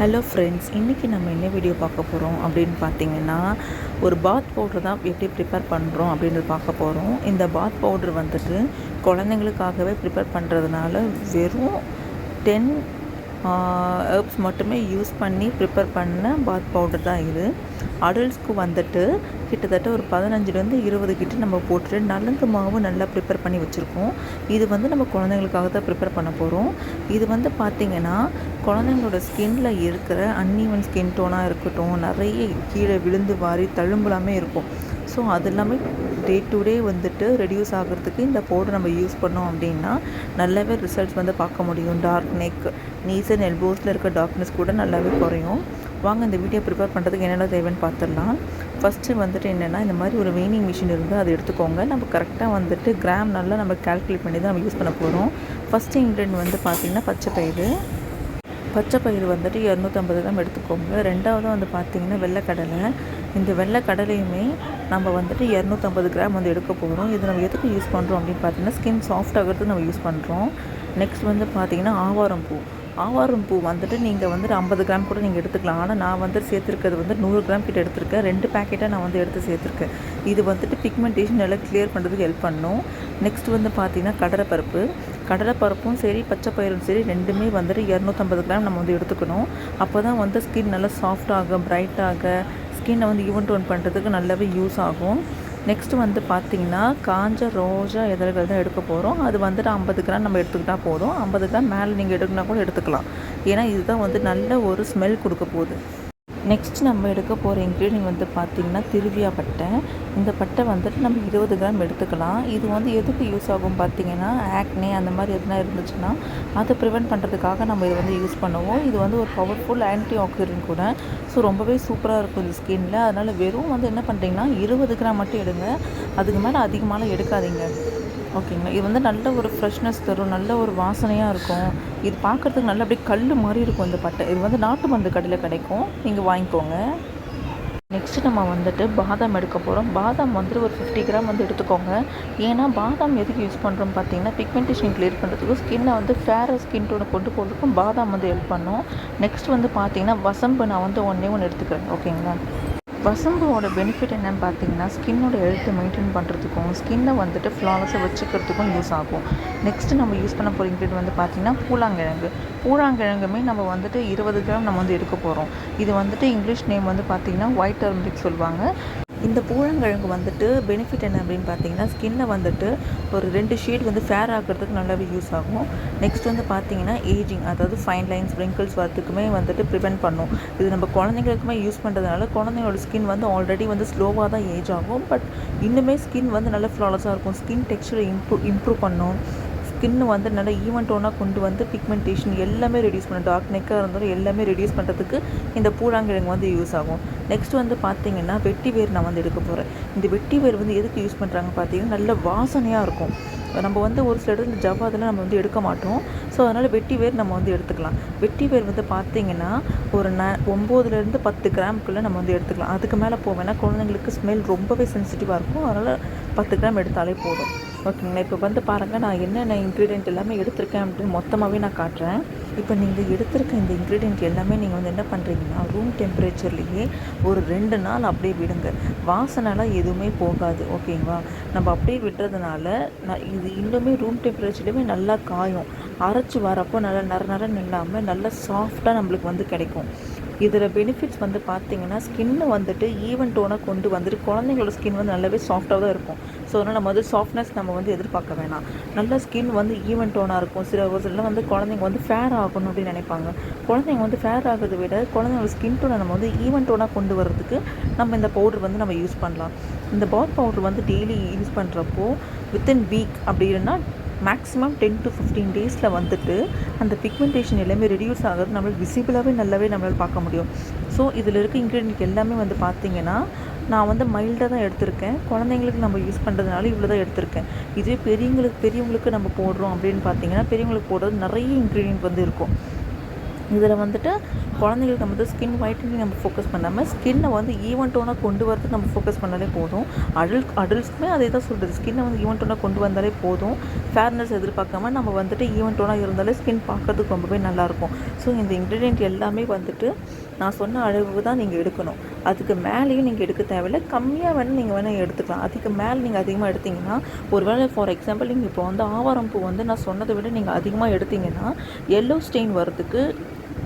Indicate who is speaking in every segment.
Speaker 1: Hello friends, இன்றைக்கி நம்ம என்ன வீடியோ பார்க்க போகிறோம் அப்படின்னு பார்த்தீங்கன்னா, ஒரு பாத் பவுட்ரு தான் எப்படி ப்ரிப்பேர் பண்ணுறோம் அப்படின்றது பார்க்க போகிறோம். இந்த பாத் பவுட்ரு வந்துட்டு குழந்தைங்களுக்காகவே ப்ரிப்பேர் பண்ணுறதுனால வெறும் 10 ஹெர்ப்ஸ் மட்டுமே யூஸ் பண்ணி ப்ரிப்பேர் பண்ண பாத் பவுடர் தான் இது. அடல்ட்ஸ்க்கு வந்துட்டு கிட்டத்தட்ட ஒரு 15லேருந்து 20 கிட்ட நம்ம போட்டுட்டு நலங்கு மாவு நல்லா ப்ரிப்பேர் பண்ணி வச்சுருக்கோம். இது வந்து நம்ம குழந்தைங்களுக்காக தான் ப்ரிப்பேர் பண்ண போகிறோம். இது வந்து பார்த்திங்கன்னா குழந்தைங்களோட ஸ்கின்ல இருக்கிற அன்ஈவன் ஸ்கின் டோனாக இருக்கட்டும், நிறைய கீழே விழுந்து வாரி தழும்பலாமே இருக்கும். ஸோ அது எல்லாமே டே டு டே வந்துட்டு ரெடியூஸ் ஆகிறதுக்கு இந்த பவுடர் நம்ம யூஸ் பண்ணோம் அப்படின்னா நல்லாவே ரிசல்ட்ஸ் வந்து பார்க்க முடியும். டார்க் நெக், நீஸ் அண்ட் எல்போஸில் இருக்க டார்க்னஸ் கூட நல்லாவே குறையும். வாங்க இந்த வீடியோ ப்ரிப்பேர் பண்ணுறதுக்கு என்னென்ன தேவைன்னு பார்த்துடலாம். ஃபஸ்ட்டு வந்துட்டு என்னென்னா, இந்த மாதிரி ஒரு வெயினிங் மிஷின் இருந்தால் அதை எடுத்துக்கோங்க. நம்ம கரெக்டாக வந்துட்டு கிராம் நல்லா நம்ம கால்குலேட் பண்ணி தான் நம்ம யூஸ் பண்ண போகிறோம். ஃபஸ்ட்டு இன்க்ரீடியன்ட் வந்து பார்த்திங்கன்னா பச்சை பயிறு வந்துட்டு 250 கிராம் எடுத்துக்கோங்க. ரெண்டாவது வந்து பார்த்திங்கன்னா வெள்ளைக்கடலை. இந்த வெள்ளைக்கடலையுமே நம்ம வந்துட்டு 250 கிராம் வந்து எடுக்க போகிறோம். இது நம்ம எதுக்கு யூஸ் பண்ணுறோம் அப்படின்னு பார்த்தீங்கன்னா, ஸ்கின் சாஃப்ட் ஆகிறதுக்கு நம்ம யூஸ் பண்ணுறோம். நெக்ஸ்ட் வந்து பார்த்திங்கன்னா ஆவாரம் பூ வந்துட்டு நீங்கள் வந்துட்டு 50 கிராம் கூட நீங்கள் எடுத்துக்கலாம். ஆனால் நான் வந்து சேர்த்துருக்கிறது வந்து 100 கிராம் கிட்ட எடுத்திருக்கேன். 2 பேக்கெட்டாக நான் வந்து எடுத்து சேர்த்துருக்கேன். இது வந்துட்டு பிக்மெண்டேஷன் எல்லாம் கிளியர் பண்ணுறதுக்கு ஹெல்ப் பண்ணும். நெக்ஸ்ட் வந்து பார்த்திங்கன்னா கடலைப்பருப்பும் சரி, பச்சை பயிரும் சரி, ரெண்டுமே வந்துட்டு 250 கிராம் நம்ம வந்து எடுத்துக்கணும். அப்போ தான் வந்து ஸ்கின் நல்லா சாஃப்டாக, பிரைட்டாக, ஸ்கின்னை வந்து ஈவன் டோன் பண்ணுறதுக்கு நல்லாவே யூஸ் ஆகும். நெக்ஸ்ட்டு வந்து பார்த்திங்கன்னா காஞ்ச ரோஜா இதழ்கள் தான் எடுக்க போகிறோம். அது வந்துட்டு 50 கிராம் நம்ம எடுத்துக்கிட்டால் போதும். 50 கிராம் மேலே நீங்கள் எடுக்கணும்னா கூட எடுத்துக்கலாம். ஏன்னா இதுதான் வந்து நல்ல ஒரு ஸ்மெல் கொடுக்க போகுது. நெக்ஸ்ட் நம்ம எடுக்க போகிற இன்க்ரீடியன்ட் வந்து பார்த்திங்கன்னா திருவியா பட்டை. இந்த பட்டை வந்துட்டு நம்ம 20 கிராம் எடுத்துக்கலாம். இது வந்து எதுக்கு யூஸ் ஆகும் பார்த்திங்கன்னா, ஆக்னே அந்த மாதிரி எதுனா இருந்துச்சுன்னா அதை ப்ரிவெண்ட் பண்ணுறதுக்காக நம்ம இதை வந்து யூஸ் பண்ணுவோம். இது வந்து ஒரு பவர்ஃபுல் ஆன்டி ஆக்சிடென்ட் கூட. ஸோ ரொம்பவே சூப்பராக இருக்கும் இந்த ஸ்கின்னில். அதனால் வெறும் வந்து என்ன பண்ணுறீங்கன்னா 20 கிராம் மட்டும் எடுங்க. அதுக்கு மேலே அதிகமாகலாம் எடுக்காதீங்க. ஓகேங்களா. இது வந்து நல்ல ஒரு ஃப்ரெஷ்னஸ் தரும், நல்ல ஒரு வாசனையாக இருக்கும். இது பார்க்குறதுக்கு நல்லா அப்படியே கல் மாதிரி இருக்கும் இந்த பட்டை. இது வந்து நாட்டு மருந்து கடையில் கிடைக்கும், நீங்கள் வாங்கிக்கோங்க. நெக்ஸ்ட்டு நம்ம வந்துட்டு பாதாம் எடுக்க போகிறோம். பாதாம் வந்துட்டு ஒரு 50 கிராம் வந்து எடுத்துக்கோங்க. ஏன்னா பாதாம் எதுக்கு யூஸ் பண்ணுறோம் பார்த்தீங்கன்னா, பிக்மெண்டேஷன் கிளியர் பண்ணுறதுக்கும், ஸ்கின்னை வந்து ஃபேராக ஸ்கின் டோனை கொண்டு போகிறதுக்கும் பாதாம் வந்து ஹெல்ப் பண்ணும். நெக்ஸ்ட் வந்து பார்த்திங்கன்னா வசம்பு நான் வந்து ஒன்று எடுத்துக்கிறேன். ஓகேங்களா. வசம்போட பெனிஃபிட் என்னென்னு பார்த்தீங்கன்னா, ஸ்கின்னோட ஹெல்த்தை மெயின்டைன் பண்ணுறதுக்கும், ஸ்கின்னை வந்துட்டு ஃப்ளாலஸாக வச்சுக்கிறதுக்கும் யூஸ் ஆகும். நெக்ஸ்ட்டு நம்ம யூஸ் பண்ண போகிற இன்க்ரீடியன்ட் வந்து பார்த்திங்கன்னா பூழாங்கிழங்குமே நம்ம வந்துட்டு 20 கிராம் நம்ம வந்து எடுக்க போகிறோம். இது வந்துட்டு இங்கிலீஷ் நேம் வந்து பார்த்திங்கன்னா ஒயிட் டர்மரிக் சொல்லுவாங்க. இந்த பூழங்கிழங்கு வந்துட்டு பெனிஃபிட் என்ன அப்படின்னு பார்த்தீங்கன்னா, ஸ்கின்னை வந்துட்டு ஒரு 2 ஷேட் வந்து ஃபேர் ஆகிறதுக்கு நல்லாவே யூஸ் ஆகும். நெக்ஸ்ட் வந்து பார்த்தீங்கன்னா ஏஜிங், அதாவது ஃபைன் லைன்ஸ், ரிங்கிள்ஸ் வரத்துக்குமே வந்துட்டு ப்ரிவெண்ட் பண்ணும். இது நம்ம குழந்தைங்களுக்குமே யூஸ் பண்ணுறதுனால குழந்தைங்களோட ஸ்கின் வந்து ஆல்ரெடி வந்து ஸ்லோவாக தான் ஏஜ் ஆகும். பட் இன்னுமே ஸ்கின் வந்து நல்லா ஃப்ளாலஸாக இருக்கும். ஸ்கின் டெக்ஸ்சரை இம்ப்ரூவ் பண்ணும். ஸ்கின்னு வந்து நல்லா ஈவன் டோனாக கொண்டு வந்து பிக்மெண்டேஷன் எல்லாமே ரெடியூஸ் பண்ணும். டார்க் நெக்காக இருந்தாலும் எல்லாமே ரெடியூஸ் பண்ணுறதுக்கு இந்த பூழாங்கிழங்கு வந்து யூஸ் ஆகும். நெக்ஸ்ட் வந்து பார்த்திங்கன்னா வெட்டி வேர் நான் வந்து எடுக்க போகிறேன். இந்த வெட்டி வேர் வந்து எதுக்கு யூஸ் பண்ணுறாங்க பார்த்தீங்கன்னா, நல்ல வாசனையாக இருக்கும். நம்ம வந்து ஒரு சில இடத்துல ஜவ்வாதெல்லாம் நம்ம வந்து எடுக்க மாட்டோம். ஸோ அதனால் வெட்டி வேர் நம்ம வந்து எடுத்துக்கலாம். வெட்டி வேர் வந்து பார்த்திங்கன்னா ஒரு 9லேருந்து 10 கிராமுக்குள்ளே நம்ம வந்து எடுத்துக்கலாம். அதுக்கு மேலே போவேன்னா குழந்தைங்களுக்கு ஸ்மெல் ரொம்பவே சென்சிட்டிவாக இருக்கும். அதனால் 10 கிராம் எடுத்தாலே போதும். ஓகேங்களா. இப்போ வந்து பாருங்கள், நான் என்னென்ன இன்க்ரீடியன்ட் எல்லாமே எடுத்திருக்கேன் அப்படின்னு மொத்தமாகவே நான் காட்டுறேன். இப்போ நீங்கள் எடுத்திருக்க இந்த இன்க்ரீடியன்ட் எல்லாமே நீங்கள் வந்து என்ன பண்ணுறீங்கன்னா, ரூம் டெம்பரேச்சர்லேயே ஒரு 2 நாள் அப்படியே விடுங்க. வாசனைலாம் எதுவுமே போகாது. ஓகேங்களா. நம்ம அப்படியே விடுறதுனால இது இன்னுமே ரூம் டெம்பரேச்சர்லேயுமே நல்லா காயும். அரைச்சி வரப்போ நல்லா நரன்னு இல்லாமல் நல்லா சாஃப்டாக நம்மளுக்கு வந்து கிடைக்கும். இதில் பெனிஃபிட்ஸ் வந்து பார்த்திங்கன்னா, ஸ்கின்னு வந்துட்டு ஈவன் டோனாக கொண்டு வந்துட்டு குழந்தைங்களோட ஸ்கின் வந்து நல்லாவே சாஃப்டாக தான் இருக்கும். ஸோ அதனால் நம்ம வந்து சாஃப்ட்னஸ் நம்ம வந்து எதிர்பார்க்க வேணாம். நல்ல ஸ்கின் வந்து ஈவன் டோனாக இருக்கும். ஒரு சில வந்து குழந்தைங்க வந்து ஃபேர் ஆகணும் அப்படின்னு நினைப்பாங்க. குழந்தைங்க வந்து ஃபேர் ஆகிறத விட குழந்தைங்களோட ஸ்கின் டோனை நம்ம வந்து ஈவன் டோனாக கொண்டு வர்றதுக்கு நம்ம இந்த பவுடர் வந்து நம்ம யூஸ் பண்ணலாம். இந்த பாத் பவுடர் வந்து டெய்லி யூஸ் பண்ணுறப்போ வித்தின் வீக் அப்படி இல்லைன்னா மேக்ஸிமம் 10 to 15 டேஸில் வந்துட்டு அந்த பிக்மெண்டேஷன் எல்லாமே ரெடியூஸ் ஆகிறது நம்மளுக்கு விசிபிளாகவே நல்லாவே நம்மளால் பார்க்க முடியும். ஸோ இதில் இருக்க இன்க்ரீடியன்ட் எல்லாமே வந்து பார்த்திங்கன்னா, நான் வந்து மைல்டாக தான் எடுத்திருக்கேன். குழந்தைங்களுக்கு நம்ம யூஸ் பண்ணுறதுனால இவ்வளோ தான் எடுத்திருக்கேன். இதே பெரியவங்களுக்கு நம்ம போடுறோம் அப்படின்னு பார்த்திங்கன்னா, பெரியவங்களுக்கு போடுறது நிறைய இன்க்ரீடியன்ட் வந்து இருக்கும். இதில் வந்துட்டு குழந்தைங்களுக்கு நம்ம வந்து ஸ்கின் ஒயிட்டனிங் நம்ம ஃபோக்கஸ் பண்ணாமல் ஸ்கின்னை வந்து ஈவன் டோனாக கொண்டு வரதுக்கு நம்ம ஃபோக்கஸ் பண்ணாலே போதும். அடல்ட்ஸ்க்குமே அதே தான் சொல்கிறது, ஸ்கின்னை வந்து ஈவன் டோனாக கொண்டு வந்தாலே போதும். ஃபேர்னஸ் எதிர்பார்க்காம நம்ம வந்துட்டு ஈவன் டோனாக இருந்தாலே ஸ்கின் பார்க்கறதுக்கு ரொம்பவே நல்லாயிருக்கும். ஸோ இந்த இன்க்ரீடியன்ட் எல்லாமே வந்துட்டு நான் சொன்ன அளவு தான் நீங்கள் எடுக்கணும். அதுக்கு மேலேயும் நீங்கள் எடுக்க தேவையில்லை, கம்மியாக வேணால் நீங்கள் வேணால் எடுத்துக்கலாம். அதுக்கு மேலே நீங்கள் அதிகமாக எடுத்திங்கன்னா, ஒரு வேளை ஃபார் எக்ஸாம்பிள் நீங்கள் இப்போ வந்து ஆவாரம் பூ வந்து நான் சொன்னதை விட நீங்கள் அதிகமாக எடுத்திங்கன்னா எல்லோ ஸ்டெயின் வரதுக்கு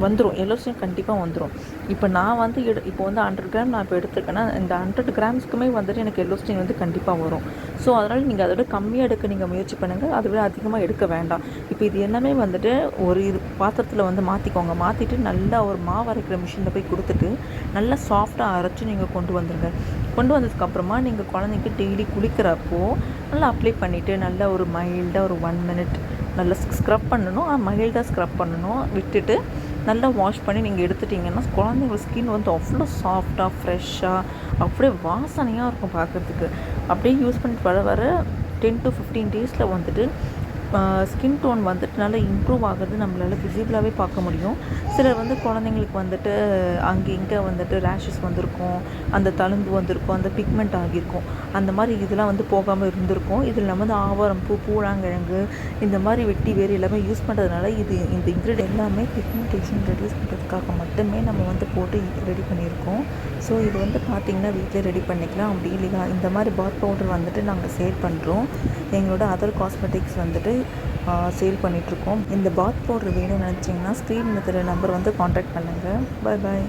Speaker 1: வந்துடும். எல்லோ ஸ்டெயின் கண்டிப்பாக வந்துடும். இப்போ நான் வந்து இப்போ வந்து 100 கிராம் நான் இப்போ எடுத்துருக்கேன்னா, இந்த 100 கிராம்ஸ்க்குமே வந்துட்டு எனக்கு எல்லோ ஸ்டெயின் வந்து கண்டிப்பாக வரும். ஸோ அதனால் நீங்கள் அதை விட கம்மியாக எடுக்க நீங்கள் முயற்சி பண்ணுங்கள், அதை விட அதிகமாக எடுக்க வேண்டாம். இப்போ இது எல்லாமே வந்துட்டு ஒரு பாத்திரத்தில் வந்து மாற்றிட்டு நல்லா ஒரு மாவு அரைக்கிற மிஷினில் போய் கொடுத்துட்டு நல்லா சாஃப்டாக அரைச்சி நீங்கள் கொண்டு வந்துடுங்க. கொண்டு வந்ததுக்கப்புறமா நீங்கள் குழந்தைக்கு டெய்லி குளிக்கிறப்போ நல்லா அப்ளை பண்ணிவிட்டு நல்லா ஒரு மைல்டாக ஒரு 1 மினிட் நல்லா ஸ்க்ரப் பண்ணணும். மைல்டாக ஸ்க்ரப் பண்ணணும். விட்டுட்டு நல்லா வாஷ் பண்ணி நீங்கள் எடுத்துட்டிங்கன்னா குழந்தைங்க ஸ்கின் வந்து அவ்வளோ சாஃப்டாக ஃப்ரெஷ்ஷாக அப்படியே வாசனையாக இருக்கும் பார்க்குறதுக்கு. அப்படியே யூஸ் பண்ணிட்டு வர 10 to 15 டேஸில் வந்துட்டு ஸ்கின் டோன் வந்துட்டு நல்லா இம்ப்ரூவ் ஆகிறது நம்மளால் விசிபிளாகவே பார்க்க முடியும். சிலர் வந்து குழந்தைங்களுக்கு வந்துட்டு அங்கே இங்கே வந்துட்டு ரேஷஸ் வந்திருக்கும், அந்த தழும்பு வந்திருக்கும், அந்த பிக்மெண்ட் ஆகியிருக்கும், அந்த மாதிரி இதெல்லாம் வந்து போகாமல் இருந்திருக்கும். இதில் நம்ம வந்து ஆவாரம் பூ, பூழாங்கிழங்கு இந்த மாதிரி வெட்டி வேறு எல்லாமே யூஸ் பண்ணுறதுனால இந்த இன்க்ரீடியன்ட் எல்லாமே பிக்மெண்டேஷன் ரெடியூஸ் பண்ணுறதுக்காக மட்டுமே நம்ம வந்து போட்டு ரெடி பண்ணியிருக்கோம். ஸோ இது வந்து பார்த்திங்கன்னா வீட்டிலே ரெடி பண்ணிக்கலாம். அப்படி இல்லையா இந்த மாதிரி பாத் பவுடர் வந்துட்டு நாங்கள் சேல் பண்ணுறோம். எங்களோட அதர் காஸ்மெட்டிக்ஸ் வந்துட்டு சேல் பண்ணிகிட்ருக்கோம். இந்த பாத் பவுடர் வேணும்னு நினச்சிங்கன்னா ஸ்க்ரீன் மெத்தட் நம்பர் வந்து காண்டாக்ட் பண்ணுங்கள். பாய் பாய்.